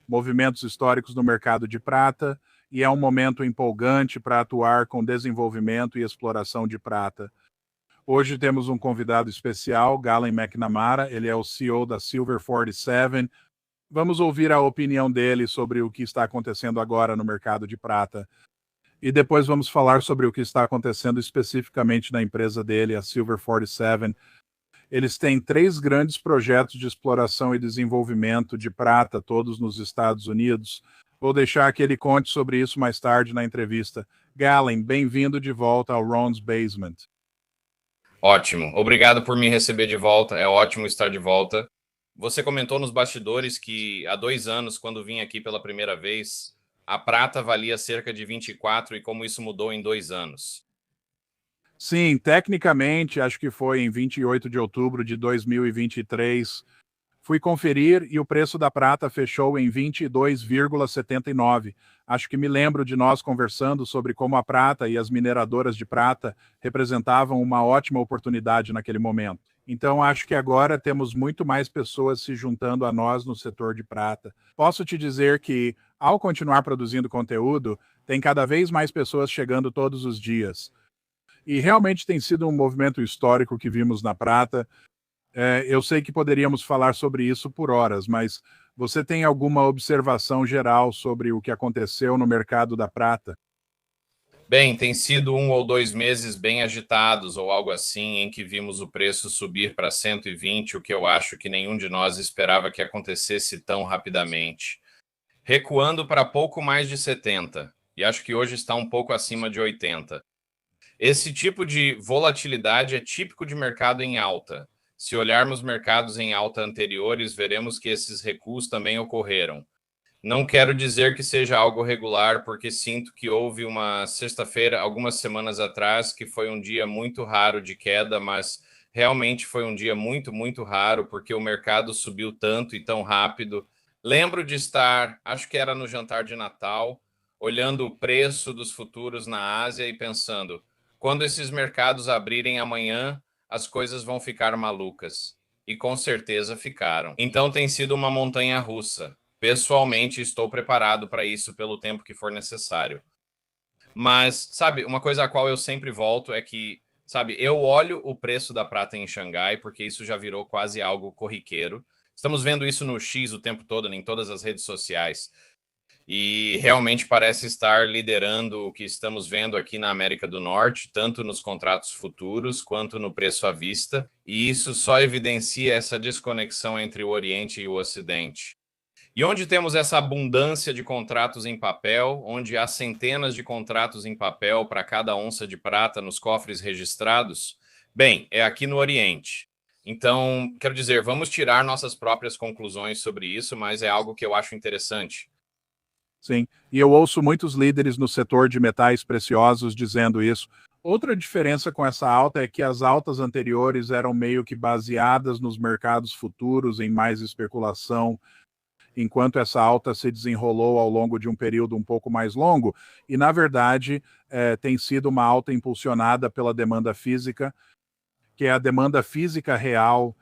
movimentos históricos no mercado de prata e é um momento empolgante para atuar com desenvolvimento e exploração de prata. Hoje temos um convidado especial, Galen McNamara, ele é o CEO da Silver 47. Vamos ouvir a opinião dele sobre o que está acontecendo agora no mercado de prata. E depois vamos falar sobre o que está acontecendo especificamente na empresa dele, a Silver 47. Eles têm 3 grandes projetos de exploração e desenvolvimento de prata, todos nos Estados Unidos. Vou deixar que ele conte sobre isso mais tarde na entrevista. Galen, bem-vindo de volta ao Ron's Basement. Ótimo. Obrigado por me receber de volta. É ótimo estar de volta. Você comentou nos bastidores que há 2 anos, quando vim aqui pela primeira vez, a prata valia cerca de 24 e como isso mudou em 2 anos. Sim, tecnicamente, acho que foi em 28 de outubro de 2023. Fui conferir e o preço da prata fechou em 22,79. Acho que me lembro de nós conversando sobre como a prata e as mineradoras de prata representavam uma ótima oportunidade naquele momento. Então, acho que agora temos muito mais pessoas se juntando a nós no setor de prata. Posso te dizer que, ao continuar produzindo conteúdo, tem cada vez mais pessoas chegando todos os dias. E realmente tem sido um movimento histórico que vimos na prata. Eu sei que poderíamos falar sobre isso por horas, mas você tem alguma observação geral sobre o que aconteceu no mercado da prata? Bem, tem sido 1 ou 2 meses bem agitados ou algo assim, em que vimos o preço subir para 120, o que eu acho que nenhum de nós esperava que acontecesse tão rapidamente. Recuando para pouco mais de 70, e acho que hoje está um pouco acima de 80. Esse tipo de volatilidade é típico de mercado em alta. Se olharmos mercados em alta anteriores, veremos que esses recuos também ocorreram. Não quero dizer que seja algo regular, porque sinto que houve uma sexta-feira, algumas semanas atrás, que foi um dia muito raro de queda, mas realmente foi um dia muito, muito raro, porque o mercado subiu tanto e tão rápido. Lembro de estar, acho que era no jantar de Natal, olhando o preço dos futuros na Ásia e pensando: quando esses mercados abrirem amanhã, as coisas vão ficar malucas. E com certeza ficaram. Então tem sido uma montanha russa. Pessoalmente, estou preparado para isso pelo tempo que for necessário. Mas, sabe, uma coisa a qual eu sempre volto é que, sabe, eu olho o preço da prata em Xangai, porque isso já virou quase algo corriqueiro. Estamos vendo isso no X o tempo todo, em todas as redes sociais. E realmente parece estar liderando o que estamos vendo aqui na América do Norte, tanto nos contratos futuros quanto no preço à vista. E isso só evidencia essa desconexão entre o Oriente e o Ocidente. E onde temos essa abundância de contratos em papel, onde há centenas de contratos em papel para cada onça de prata nos cofres registrados, bem, é aqui no Oriente. Então, quero dizer, vamos tirar nossas próprias conclusões sobre isso, mas é algo que eu acho interessante. Sim, e eu ouço muitos líderes no setor de metais preciosos dizendo isso. Outra diferença com essa alta é que as altas anteriores eram meio que baseadas nos mercados futuros, em mais especulação, enquanto essa alta se desenrolou ao longo de um período um pouco mais longo, e na verdade tem sido uma alta impulsionada pela demanda física, que é a demanda física real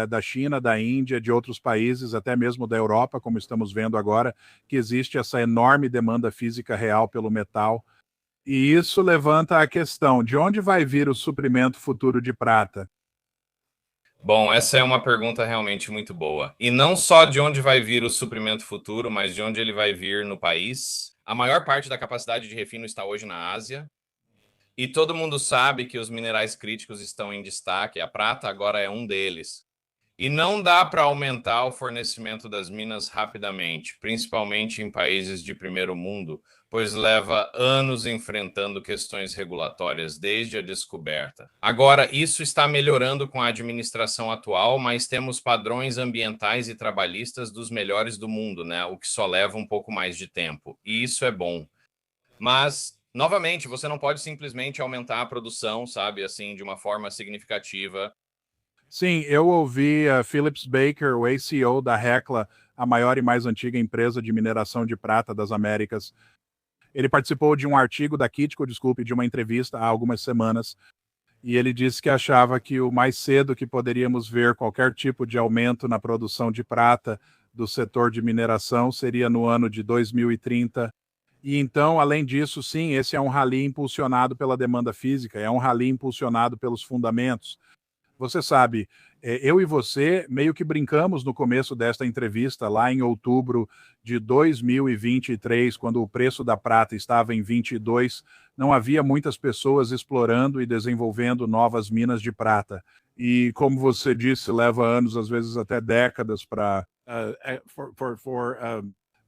da China, da Índia, de outros países, até mesmo da Europa, como estamos vendo agora, que existe essa enorme demanda física real pelo metal. E isso levanta a questão: de onde vai vir o suprimento futuro de prata? Bom, essa é uma pergunta realmente muito boa. E não só de onde vai vir o suprimento futuro, mas de onde ele vai vir no país. A maior parte da capacidade de refino está hoje na Ásia. E todo mundo sabe que os minerais críticos estão em destaque. A prata agora é um deles. E não dá para aumentar o fornecimento das minas rapidamente, principalmente em países de primeiro mundo, pois leva anos enfrentando questões regulatórias desde a descoberta. Agora, isso está melhorando com a administração atual, mas temos padrões ambientais e trabalhistas dos melhores do mundo, né? O que só leva um pouco mais de tempo. E isso é bom. Mas, novamente, você não pode simplesmente aumentar a produção, sabe, assim, de uma forma significativa. Sim, eu ouvi a Phillips Baker, o ACO da Hecla, a maior e mais antiga empresa de mineração de prata das Américas. Ele participou de um artigo da Kitco, desculpe, de uma entrevista há algumas semanas, e ele disse que achava que o mais cedo que poderíamos ver qualquer tipo de aumento na produção de prata do setor de mineração seria no ano de 2030. E então, além disso, sim, esse é um rally impulsionado pela demanda física, é um rally impulsionado pelos fundamentos. Você sabe, eu e você meio que brincamos no começo desta entrevista, lá em outubro de 2023, quando o preço da prata estava em 22, não havia muitas pessoas explorando e desenvolvendo novas minas de prata. E como você disse, leva anos, às vezes até décadas, para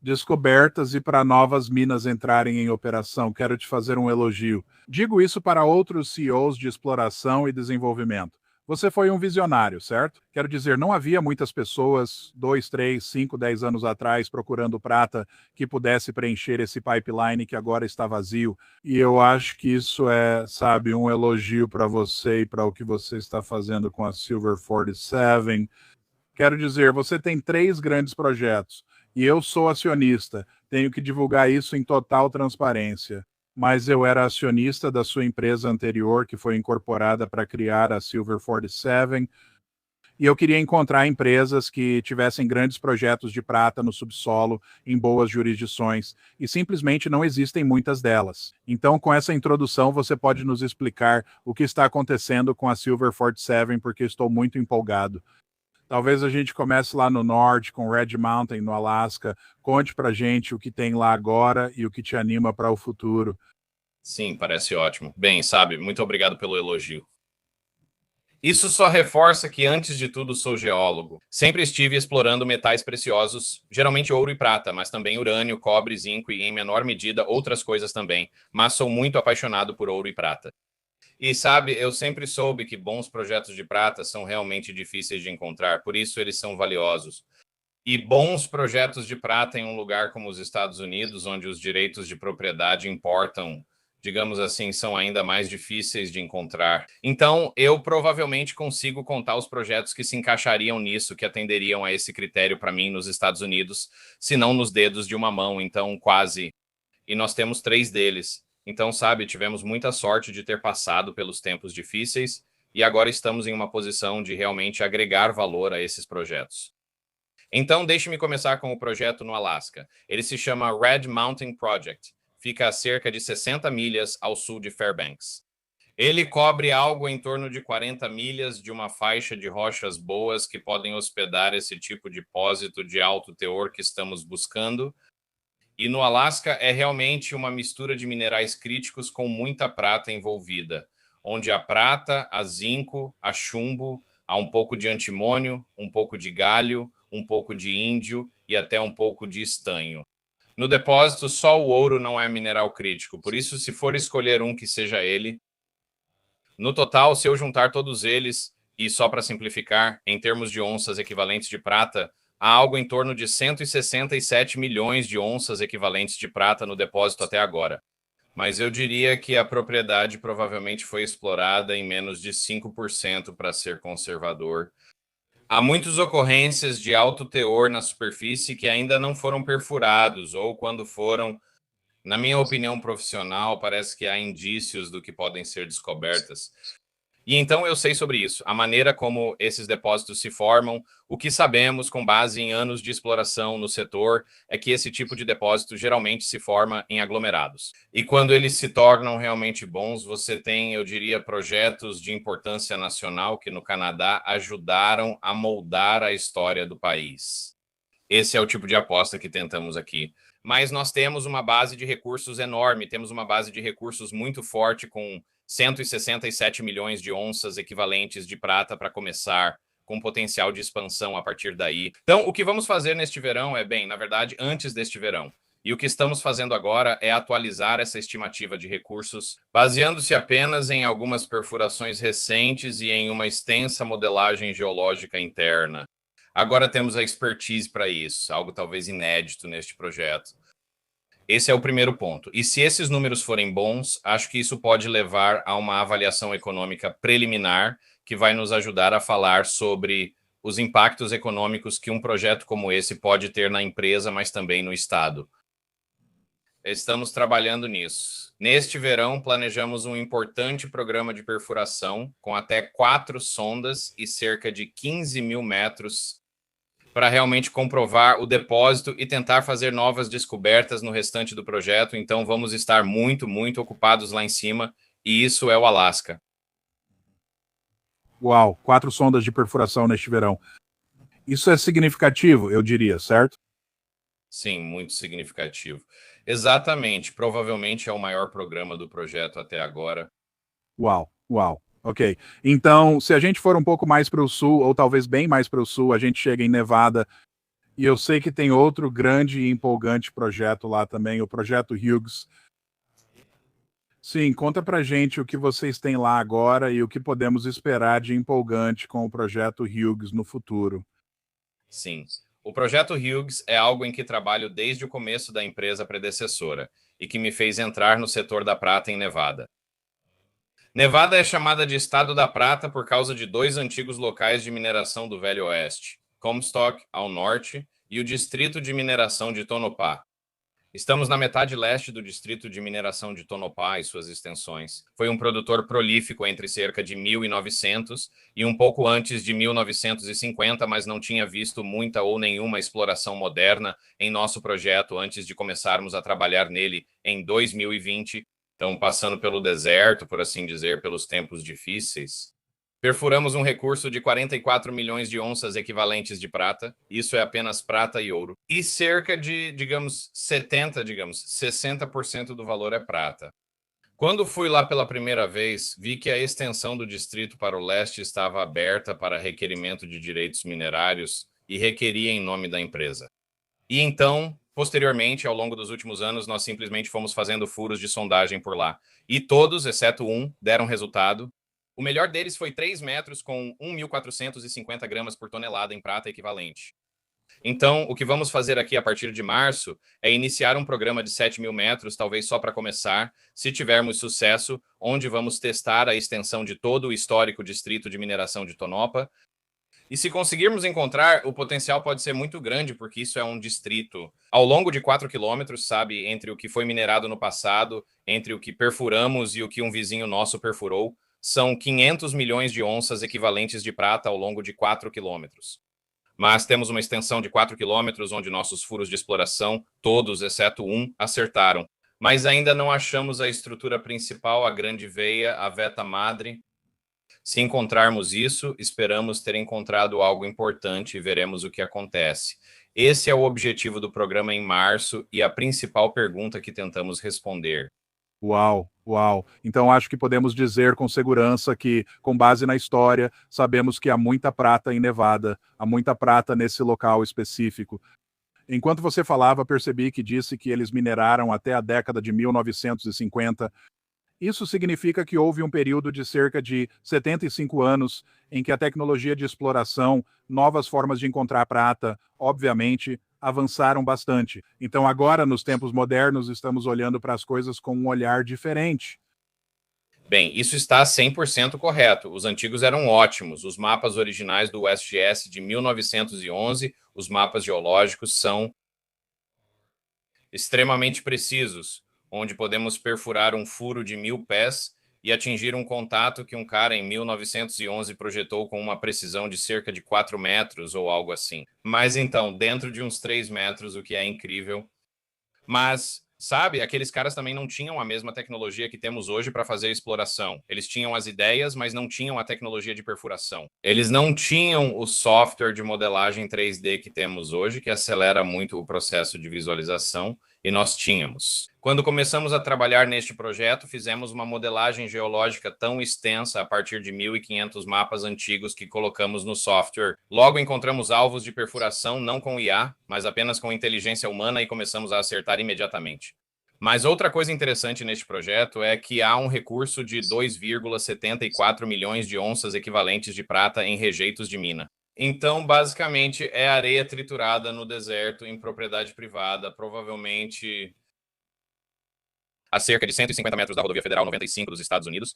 descobertas e para novas minas entrarem em operação. Quero te fazer um elogio. Digo isso para outros CEOs de exploração e desenvolvimento. Você foi um visionário, certo? Quero dizer, não havia muitas pessoas, 2, 3, 5, 10 anos atrás, procurando prata que pudesse preencher esse pipeline que agora está vazio. E eu acho que isso é, sabe, um elogio para você e para o que você está fazendo com a Silver 47. Quero dizer, você tem 3 grandes projetos e eu sou acionista. Tenho que divulgar isso em total transparência. Mas eu era acionista da sua empresa anterior, que foi incorporada para criar a Silver 47, e eu queria encontrar empresas que tivessem grandes projetos de prata no subsolo, em boas jurisdições, e simplesmente não existem muitas delas. Então, com essa introdução, você pode nos explicar o que está acontecendo com a Silver 47, porque estou muito empolgado. Talvez a gente comece lá no norte, com Red Mountain, no Alasca. Conte pra gente o que tem lá agora e o que te anima para o futuro. Sim, parece ótimo. Bem, sabe, muito obrigado pelo elogio. Isso só reforça que, antes de tudo, sou geólogo. Sempre estive explorando metais preciosos, geralmente ouro e prata, mas também urânio, cobre, zinco e, em menor medida, outras coisas também. Mas sou muito apaixonado por ouro e prata. E sabe, eu sempre soube que bons projetos de prata são realmente difíceis de encontrar, por isso eles são valiosos. E bons projetos de prata em um lugar como os Estados Unidos, onde os direitos de propriedade importam, digamos assim, são ainda mais difíceis de encontrar. Então, eu provavelmente consigo contar os projetos que se encaixariam nisso, que atenderiam a esse critério para mim nos Estados Unidos, se não nos dedos de uma mão, então quase. E nós temos 3 deles. Então, sabe, tivemos muita sorte de ter passado pelos tempos difíceis e agora estamos em uma posição de realmente agregar valor a esses projetos. Então, deixe-me começar com o projeto no Alasca. Ele se chama Red Mountain Project. Fica a cerca de 60 milhas ao sul de Fairbanks. Ele cobre algo em torno de 40 milhas de uma faixa de rochas boas que podem hospedar esse tipo de depósito de alto teor que estamos buscando. E no Alasca é realmente uma mistura de minerais críticos com muita prata envolvida, onde a prata, a zinco, a chumbo, há um pouco de antimônio, um pouco de galho, um pouco de índio e até um pouco de estanho. No depósito, só o ouro não é mineral crítico, por isso, se for escolher um que seja ele, no total, se eu juntar todos eles, e só para simplificar, em termos de onças equivalentes de prata, há algo em torno de 167 milhões de onças equivalentes de prata no depósito até agora. Mas eu diria que a propriedade provavelmente foi explorada em menos de 5% para ser conservador. Há muitas ocorrências de alto teor na superfície que ainda não foram perfurados, ou quando foram, na minha opinião profissional, parece que há indícios do que podem ser descobertas. E então eu sei sobre isso, a maneira como esses depósitos se formam. O que sabemos com base em anos de exploração no setor é que esse tipo de depósito geralmente se forma em aglomerados. E quando eles se tornam realmente bons, você tem, eu diria, projetos de importância nacional que no Canadá ajudaram a moldar a história do país. Esse é o tipo de aposta que tentamos aqui. Mas nós temos uma base de recursos enorme, temos uma base de recursos muito forte com 167 milhões de onças equivalentes de prata para começar, com potencial de expansão a partir daí. Então, o que vamos fazer neste verão é, bem, na verdade, antes deste verão. E o que estamos fazendo agora é atualizar essa estimativa de recursos, baseando-se apenas em algumas perfurações recentes e em uma extensa modelagem geológica interna. Agora temos a expertise para isso, algo talvez inédito neste projeto. Esse é o primeiro ponto. E se esses números forem bons, acho que isso pode levar a uma avaliação econômica preliminar que vai nos ajudar a falar sobre os impactos econômicos que um projeto como esse pode ter na empresa, mas também no estado. Estamos trabalhando nisso. Neste verão, planejamos um importante programa de perfuração com até 4 sondas e cerca de 15 mil metros para realmente comprovar o depósito e tentar fazer novas descobertas no restante do projeto. Então, vamos estar muito, muito ocupados lá em cima, e isso é o Alasca. Uau, 4 sondas de perfuração neste verão. Isso é significativo, eu diria, certo? Sim, muito significativo. Exatamente, provavelmente é o maior programa do projeto até agora. Uau, uau. Ok. Então, se a gente for um pouco mais para o sul, ou talvez bem mais para o sul, a gente chega em Nevada. E eu sei que tem outro grande e empolgante projeto lá também, o projeto Hughes. Sim, conta pra gente o que vocês têm lá agora e o que podemos esperar de empolgante com o projeto Hughes no futuro. Sim. O projeto Hughes é algo em que trabalho desde o começo da empresa predecessora e que me fez entrar no setor da prata em Nevada. Nevada é chamada de Estado da Prata por causa de 2 antigos locais de mineração do Velho Oeste, Comstock, ao norte, e o Distrito de Mineração de Tonopah. Estamos na metade leste do Distrito de Mineração de Tonopah e suas extensões. Foi um produtor prolífico entre cerca de 1900 e um pouco antes de 1950, mas não tinha visto muita ou nenhuma exploração moderna em nosso projeto antes de começarmos a trabalhar nele em 2020. Então, passando pelo deserto, por assim dizer, pelos tempos difíceis. Perfuramos um recurso de 44 milhões de onças equivalentes de prata, isso é apenas prata e ouro, e cerca de, 60% do valor é prata. Quando fui lá pela primeira vez, vi que a extensão do distrito para o leste estava aberta para requerimento de direitos minerários e requeria em nome da empresa. E então, posteriormente, ao longo dos últimos anos, nós simplesmente fomos fazendo furos de sondagem por lá. E todos, exceto um, deram resultado. O melhor deles foi 3 metros com 1.450 gramas por tonelada em prata equivalente. Então, o que vamos fazer aqui a partir de março é iniciar um programa de 7.000 metros, talvez só para começar, se tivermos sucesso, onde vamos testar a extensão de todo o histórico distrito de mineração de Tonopah. E se conseguirmos encontrar, o potencial pode ser muito grande, porque isso é um distrito ao longo de 4 quilômetros, sabe, entre o que foi minerado no passado, entre o que perfuramos e o que um vizinho nosso perfurou, são 500 milhões de onças equivalentes de prata ao longo de 4 quilômetros. Mas temos uma extensão de 4 quilômetros, onde nossos furos de exploração, todos, exceto um, acertaram. Mas ainda não achamos a estrutura principal, a grande veia, a veta madre. Se encontrarmos isso, esperamos ter encontrado algo importante e veremos o que acontece. Esse é o objetivo do programa em março e a principal pergunta que tentamos responder. Uau, uau. Então acho que podemos dizer com segurança que, com base na história, sabemos que há muita prata em Nevada, há muita prata nesse local específico. Enquanto você falava, percebi que disse que eles mineraram até a década de 1950. Isso significa que houve um período de cerca de 75 anos em que a tecnologia de exploração, novas formas de encontrar prata, obviamente, avançaram bastante. Então, agora, nos tempos modernos, estamos olhando para as coisas com um olhar diferente. Bem, isso está 100% correto. Os antigos eram ótimos. Os mapas originais do USGS de 1911, os mapas geológicos, são extremamente precisos, onde podemos perfurar um furo de 1.000 pés e atingir um contato que um cara em 1911 projetou com uma precisão de cerca de 4 metros ou algo assim. Mas então, dentro de uns 3 metros, o que é incrível. Mas, sabe, aqueles caras também não tinham a mesma tecnologia que temos hoje para fazer exploração. Eles tinham as ideias, mas não tinham a tecnologia de perfuração. Eles não tinham o software de modelagem 3D que temos hoje, que acelera muito o processo de visualização, e nós tínhamos. Quando começamos a trabalhar neste projeto, fizemos uma modelagem geológica tão extensa a partir de 1.500 mapas antigos que colocamos no software. Logo encontramos alvos de perfuração não com IA, mas apenas com inteligência humana e começamos a acertar imediatamente. Mas outra coisa interessante neste projeto é que há um recurso de 2,74 milhões de onças equivalentes de prata em rejeitos de mina. Então, basicamente, é areia triturada no deserto em propriedade privada, provavelmente a cerca de 150 metros da rodovia federal 95 dos Estados Unidos,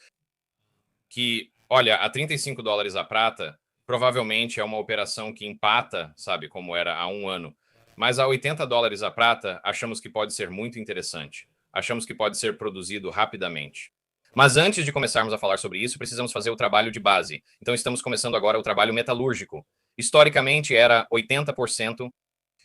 que, olha, a $35 a prata, provavelmente é uma operação que empata, sabe, como era há um ano. Mas a $80 a prata, achamos que pode ser muito interessante. Achamos que pode ser produzido rapidamente. Mas antes de começarmos a falar sobre isso, precisamos fazer o trabalho de base. Então estamos começando agora o trabalho metalúrgico. Historicamente era 80%.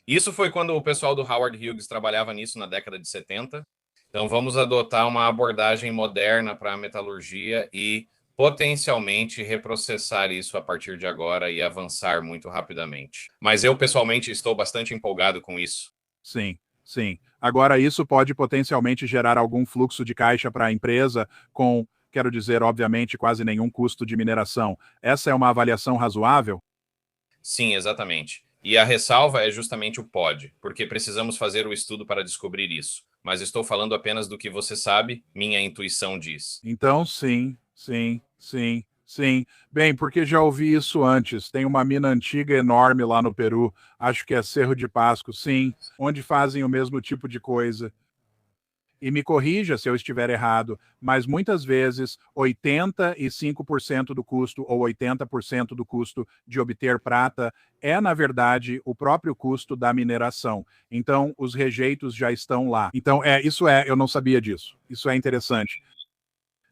Isso foi quando o pessoal do Howard Hughes trabalhava nisso na década de 70. Então vamos adotar uma abordagem moderna para a metalurgia e potencialmente reprocessar isso a partir de agora e avançar muito rapidamente. Mas eu pessoalmente estou bastante empolgado com isso. Sim, sim. Agora, isso pode potencialmente gerar algum fluxo de caixa para a empresa com, quero dizer, obviamente, quase nenhum custo de mineração. Essa é uma avaliação razoável? Sim, exatamente. E a ressalva é justamente o pode, porque precisamos fazer o estudo para descobrir isso. Mas estou falando apenas do que você sabe, minha intuição diz. Então, sim, sim, sim, sim. Bem, porque já ouvi isso antes. Tem uma mina antiga enorme lá no Peru, acho que é Cerro de Pasco, sim, onde fazem o mesmo tipo de coisa. E me corrija se eu estiver errado, mas muitas vezes 85% do custo ou 80% do custo de obter prata é, na verdade, o próprio custo da mineração. Então, os rejeitos já estão lá. Então, eu não sabia disso. Isso é interessante.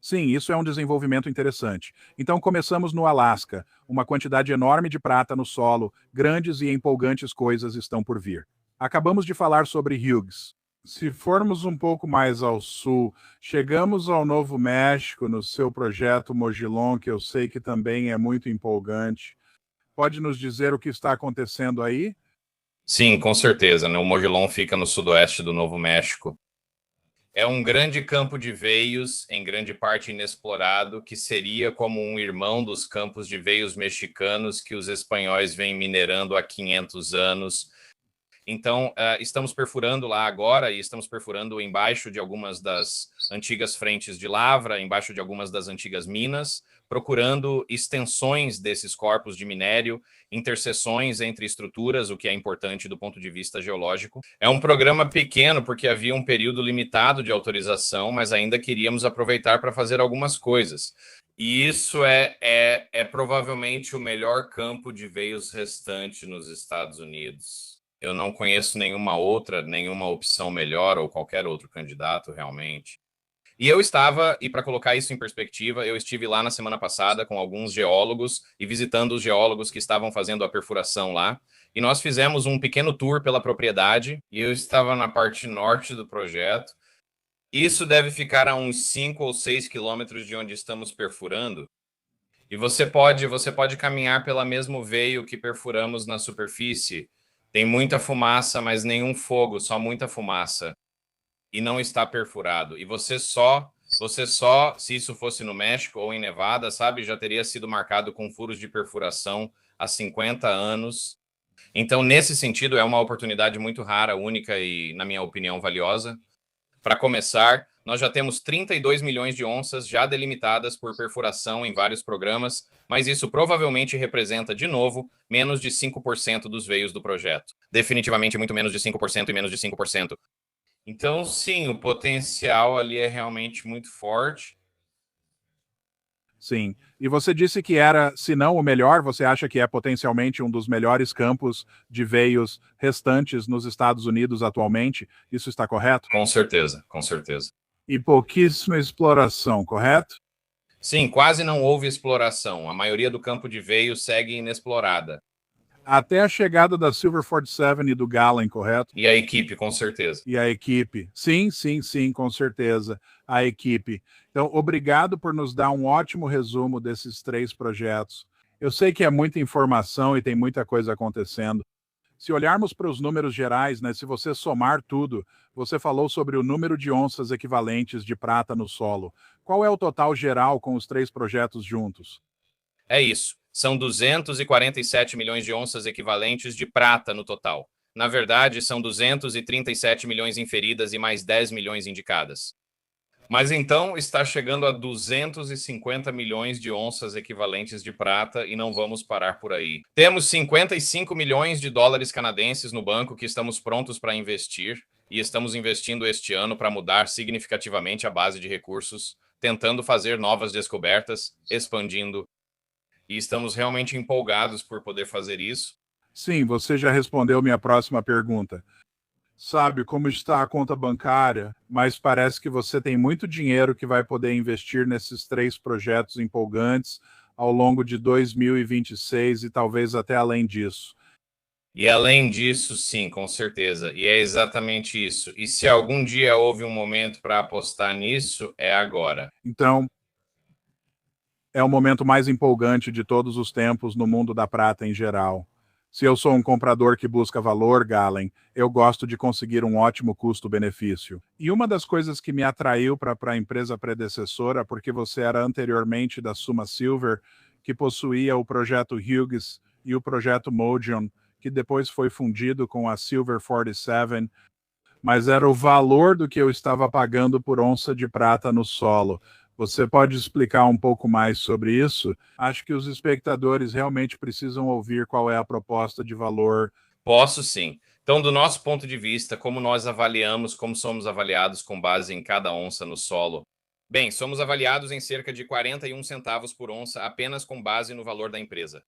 Sim, isso é um desenvolvimento interessante. Então, começamos no Alasca. Uma quantidade enorme de prata no solo, grandes e empolgantes coisas estão por vir. Acabamos de falar sobre Hughes. Se formos um pouco mais ao sul, chegamos ao Novo México, no seu projeto Mogilon, que eu sei que também é muito empolgante. Pode nos dizer o que está acontecendo aí? Sim, com certeza, né? O Mogollon fica no sudoeste do Novo México. É um grande campo de veios, em grande parte inexplorado, que seria como um irmão dos campos de veios mexicanos que os espanhóis vêm minerando há 500 anos. Então, estamos perfurando lá agora e estamos perfurando embaixo de algumas das antigas frentes de lavra, embaixo de algumas das antigas minas, procurando extensões desses corpos de minério, interseções entre estruturas, o que é importante do ponto de vista geológico. É um programa pequeno porque havia um período limitado de autorização, mas ainda queríamos aproveitar para fazer algumas coisas. E isso é provavelmente o melhor campo de veios restante nos Estados Unidos. Eu não conheço nenhuma opção melhor ou qualquer outro candidato realmente. E para colocar isso em perspectiva, eu estive lá na semana passada com alguns geólogos e visitando os geólogos que estavam fazendo a perfuração lá. E nós fizemos um pequeno tour pela propriedade e eu estava na parte norte do projeto. Isso deve ficar a uns 5 ou 6 quilômetros de onde estamos perfurando. E você pode caminhar pela mesmo veio que perfuramos na superfície. Tem muita fumaça, mas nenhum fogo, só muita fumaça. E não está perfurado. E se isso fosse no México ou em Nevada, sabe, já teria sido marcado com furos de perfuração há 50 anos. Então, nesse sentido, é uma oportunidade muito rara, única e, na minha opinião, valiosa. Para começar, nós já temos 32 milhões de onças já delimitadas por perfuração em vários programas, mas isso provavelmente representa, de novo, menos de 5% dos veios do projeto. Definitivamente muito menos de 5% e menos de 5%. Então, sim, o potencial ali é realmente muito forte. Sim. E você disse que era, se não o melhor, você acha que é potencialmente um dos melhores campos de veios restantes nos Estados Unidos atualmente? Isso está correto? Com certeza, com certeza. E pouquíssima exploração, correto? Sim, quase não houve exploração. A maioria do campo de veio segue inexplorada. Até a chegada da Silver 47 e do Galen, correto? E a equipe, com certeza. E a equipe. Sim, sim, sim, com certeza. A equipe. Então, obrigado por nos dar um ótimo resumo desses 3 projetos. Eu sei que é muita informação e tem muita coisa acontecendo. Se olharmos para os números gerais, né, se você somar tudo, você falou sobre o número de onças equivalentes de prata no solo. Qual é o total geral com os 3 projetos juntos? É isso. São 247 milhões de onças equivalentes de prata no total. Na verdade, são 237 milhões inferidas e mais 10 milhões indicadas. Mas então está chegando a 250 milhões de onças equivalentes de prata e não vamos parar por aí. Temos 55 milhões de dólares canadenses no banco que estamos prontos para investir e estamos investindo este ano para mudar significativamente a base de recursos, tentando fazer novas descobertas, expandindo. E estamos realmente empolgados por poder fazer isso. Sim, você já respondeu minha próxima pergunta. Sabe como está a conta bancária, mas parece que você tem muito dinheiro que vai poder investir nesses 3 projetos empolgantes, ao longo de 2026 e talvez até além disso. E além disso, sim, com certeza. E é exatamente isso. E se algum dia houve um momento para apostar nisso, é agora. Então, é o momento mais empolgante de todos os tempos no mundo da prata em geral. Se eu sou um comprador que busca valor, Galen, eu gosto de conseguir um ótimo custo-benefício. E uma das coisas que me atraiu para a empresa predecessora, porque você era anteriormente da Suma Silver, que possuía o projeto Hughes e o projeto Mojon, que depois foi fundido com a Silver 47, mas era o valor do que eu estava pagando por onça de prata no solo. Você pode explicar um pouco mais sobre isso? Acho que os espectadores realmente precisam ouvir qual é a proposta de valor. Posso sim. Então, do nosso ponto de vista, como nós avaliamos, como somos avaliados com base em cada onça no solo? Bem, somos avaliados em cerca de 41 centavos por onça apenas com base no valor da empresa.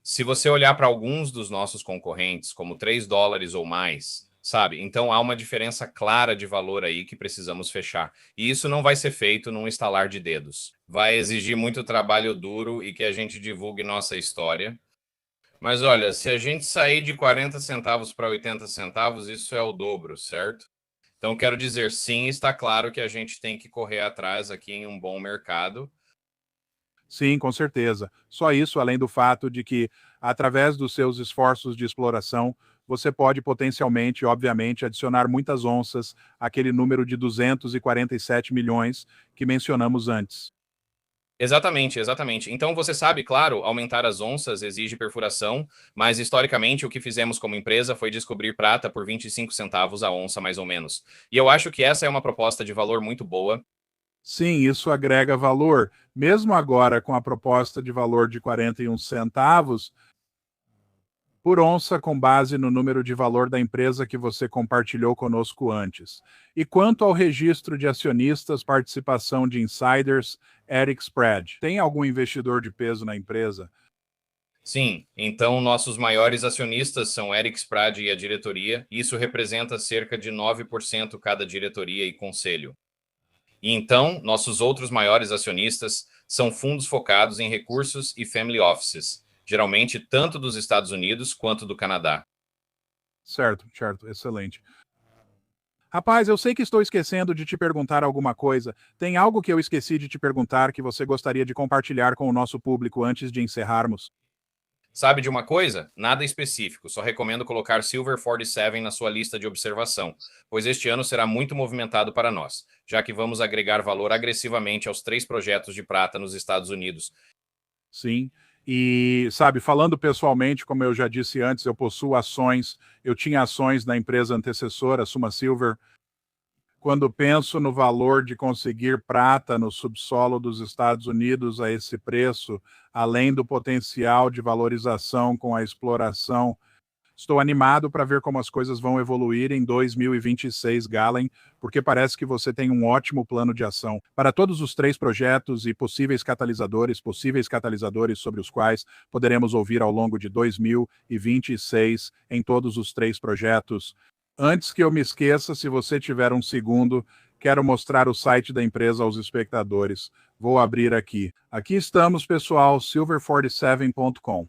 Se você olhar para alguns dos nossos concorrentes, como $3 ou mais, sabe? Então há uma diferença clara de valor aí que precisamos fechar. E isso não vai ser feito num estalar de dedos. Vai exigir muito trabalho duro e que a gente divulgue nossa história. Mas olha, se a gente sair de 40 centavos para 80 centavos, isso é o dobro, certo? Então quero dizer, sim, está claro que a gente tem que correr atrás aqui em um bom mercado. Sim, com certeza. Só isso, além do fato de que, através dos seus esforços de exploração, você pode potencialmente, obviamente, adicionar muitas onças àquele número de 247 milhões que mencionamos antes. Exatamente, exatamente. Então você sabe, claro, aumentar as onças exige perfuração, mas historicamente o que fizemos como empresa foi descobrir prata por 25 centavos a onça, mais ou menos. E eu acho que essa é uma proposta de valor muito boa. Sim, isso agrega valor. Mesmo agora, com a proposta de valor de 41 centavos por onça, com base no número de valor da empresa que você compartilhou conosco antes. E quanto ao registro de acionistas, participação de insiders, Eric Spread, tem algum investidor de peso na empresa? Sim, então nossos maiores acionistas são Eric Sprade e a diretoria. Isso representa cerca de 9% cada diretoria e conselho. E então, nossos outros maiores acionistas são fundos focados em recursos e family offices, geralmente tanto dos Estados Unidos quanto do Canadá. Certo, certo, excelente. Rapaz, eu sei que estou esquecendo de te perguntar alguma coisa. Tem algo que eu esqueci de te perguntar que você gostaria de compartilhar com o nosso público antes de encerrarmos? Sabe de uma coisa? Nada específico, só recomendo colocar Silver 47 na sua lista de observação, pois este ano será muito movimentado para nós, já que vamos agregar valor agressivamente aos 3 projetos de prata nos Estados Unidos. Sim. E, sabe, falando pessoalmente, como eu já disse antes, eu possuo ações, eu tinha ações na empresa antecessora, Suma Silver. Quando penso no valor de conseguir prata no subsolo dos Estados Unidos a esse preço, além do potencial de valorização com a exploração, estou animado para ver como as coisas vão evoluir em 2026, Galen, porque parece que você tem um ótimo plano de ação para todos os 3 projetos e possíveis catalisadores sobre os quais poderemos ouvir ao longo de 2026 em todos os 3 projetos. Antes que eu me esqueça, se você tiver um segundo, quero mostrar o site da empresa aos espectadores. Vou abrir aqui. Aqui estamos, pessoal, silver47.com.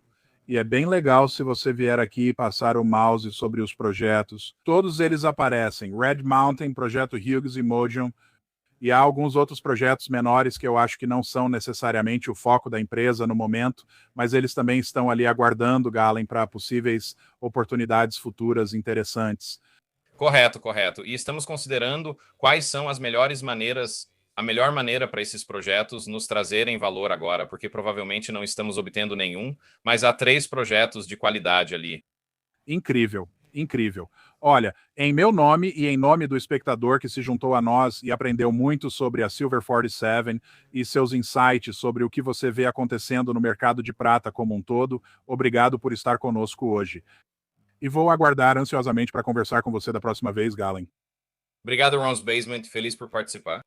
E é bem legal se você vier aqui e passar o mouse sobre os projetos. Todos eles aparecem: Red Mountain, Projeto Hughes e Mojon. E há alguns outros projetos menores que eu acho que não são necessariamente o foco da empresa no momento, mas eles também estão ali aguardando, Galen, para possíveis oportunidades futuras interessantes. Correto, correto. E estamos considerando quais são as melhores maneiras, a melhor maneira para esses projetos nos trazerem valor agora, porque provavelmente não estamos obtendo nenhum, mas há 3 projetos de qualidade ali. Incrível, incrível. Olha, em meu nome e em nome do espectador que se juntou a nós e aprendeu muito sobre a Silver 47 e seus insights sobre o que você vê acontecendo no mercado de prata como um todo, obrigado por estar conosco hoje. E vou aguardar ansiosamente para conversar com você da próxima vez, Galen. Obrigado, Ron's Basement. Feliz por participar.